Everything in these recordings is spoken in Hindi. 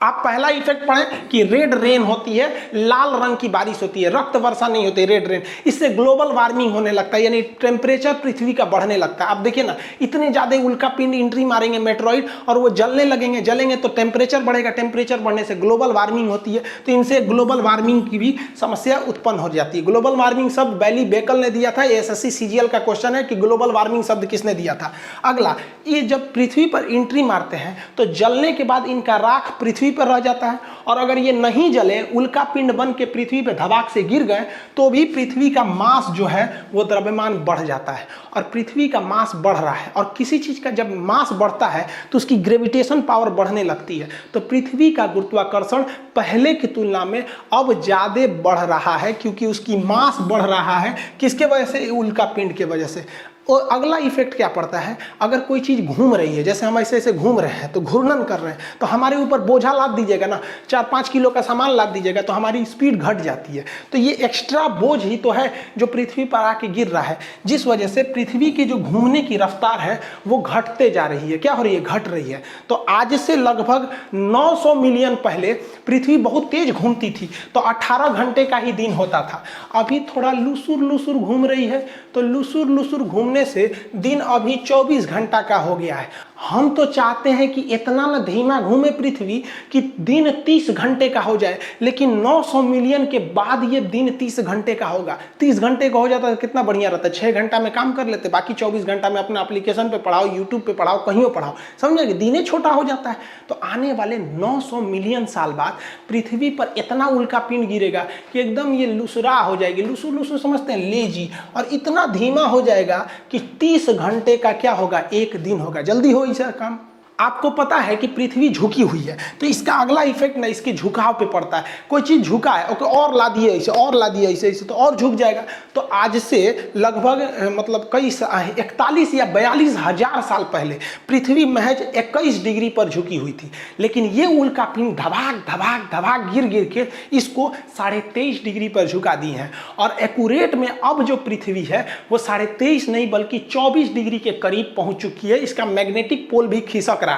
आप पहला इफेक्ट पढ़ें कि रेड रेन होती है, लाल रंग की बारिश होती है, रक्त वर्षा नहीं होती, रेड रेन। इससे ग्लोबल वार्मिंग होने लगता है, यानी टेम्परेचर पृथ्वी का बढ़ने लगता है। आप देखिए ना, इतने ज्यादा उल्कापिंड एंट्री मारेंगे मेट्रॉइड और वो जलने लगेंगे, जलेंगे तो टेम्परेचर बढ़ेगा, टेम्परेचर बढ़ने से ग्लोबल वार्मिंग होती है। तो इनसे ग्लोबल वार्मिंग की भी समस्या उत्पन्न हो जाती है। ग्लोबल वार्मिंग शब्द बैली बेकल ने दिया था। एसएससी सीजीएल का क्वेश्चन है कि ग्लोबल वार्मिंग शब्द किसने दिया था। अगला, ये जब पृथ्वी पर एंट्री मारते हैं तो जलने के बाद इनका राख पृथ्वी पर रह जाता है, और अगर ये नहीं जले, उल्का पिंड बन के पृथ्वी पे धमाक से गिर गए तो भी पृथ्वी का मास जो है वो द्रव्यमान बढ़ जाता है। और पृथ्वी का मास बढ़ रहा है, और किसी चीज का जब मास बढ़ता है तो उसकी ग्रेविटेशन पावर बढ़ने लगती है। तो पृथ्वी का गुरुत्वाकर्षण पहले की तुलना में अब ज्यादा बढ़ रहा है, क्योंकि उसकी मास बढ़ रहा है। किसके वजह से? उल्का पिंड के वजह से। और अगला इफेक्ट क्या पड़ता है? अगर कोई चीज घूम रही है, जैसे हम ऐसे ऐसे घूम रहे हैं तो घूर्णन कर रहे हैं, तो हमारे ऊपर बोझा लाद दीजिएगा ना, 4-5 किलो का सामान लाद दीजिएगा तो हमारी स्पीड घट जाती है। तो ये एक्स्ट्रा बोझ ही तो है जो पृथ्वी पर आके गिर रहा है, जिस वजह से पृथ्वी की जो घूमने की रफ्तार है वो घटते जा रही है। क्या हो रही है? घट रही है। तो आज से लगभग 900 मिलियन पहले पृथ्वी बहुत तेज घूमती थी, तो 18 घंटे का ही दिन होता था। अभी थोड़ा लुसुर लुसुर घूम रही है, तो लुसुर लुसुर घूमने से दिन अभी 24 घंटा का हो गया है। हम तो चाहते हैं कि इतना न धीमा घूमे पृथ्वी कि दिन 30 घंटे का हो जाए, लेकिन 900 मिलियन के बाद ये दिन 30 घंटे का होगा। 30 घंटे का हो जाता तो कितना बढ़िया रहता। 6 घंटा में काम कर लेते, बाकी 24 घंटा में अपना एप्लीकेशन पे पढ़ाओ, यूट्यूब पे पढ़ाओ, कहीं पढ़ाओ, समझे? दिने छोटा हो जाता है। तो आने वाले 900 मिलियन साल बाद पृथ्वी पर इतना उल्का पिंड गिरेगा कि एकदम ये लुसरा हो जाएगी। लुसु लुसु समझते हैं, लेजी, और इतना धीमा हो जाएगा कि 30 घंटे का क्या होगा? एक दिन होगा। जल्दी हो इसका काम। आपको पता है कि पृथ्वी झुकी हुई है, तो इसका अगला इफेक्ट ना इसके झुकाव पे पड़ता है। कोई चीज झुका है, ओके, और ला दिए ऐसे, और ला दिए ऐसे ऐसे, तो और झुक जाएगा। तो आज से लगभग मतलब कई 41 या 42 हजार साल पहले पृथ्वी महज 21 डिग्री पर झुकी हुई थी, लेकिन ये उल्का पिंड धबाक धबाक धबाक गिर गिर के इसको 23.5 डिग्री पर झुका दी है। और एक्यूरेट में अब जो पृथ्वी है वो 23.5 नहीं बल्कि 24 डिग्री के करीब पहुंच चुकी है। इसका मैग्नेटिक पोल भी खिसक है।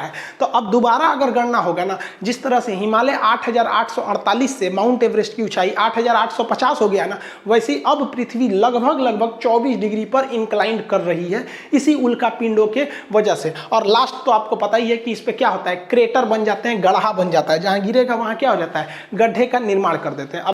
तो अब दोबारा अगर गणना होगा ना, जिस तरह से हिमालय 8848 से माउंट एवरेस्ट की ऊंचाई 8850 हो गया ना, वैसे अब पृथ्वी लगभग 24 डिग्री पर इंक्लाइंड कर रही है इसी उल्का पिंडों के वजह से। और लास्ट तो आपको पता ही है कि इस पे क्या होता है? क्रेटर बन जाते हैं, गड्ढा बन जाता है। जहां गिरेगा वहां क्या हो जाता है? गड्ढे का निर्माण कर देते हैं।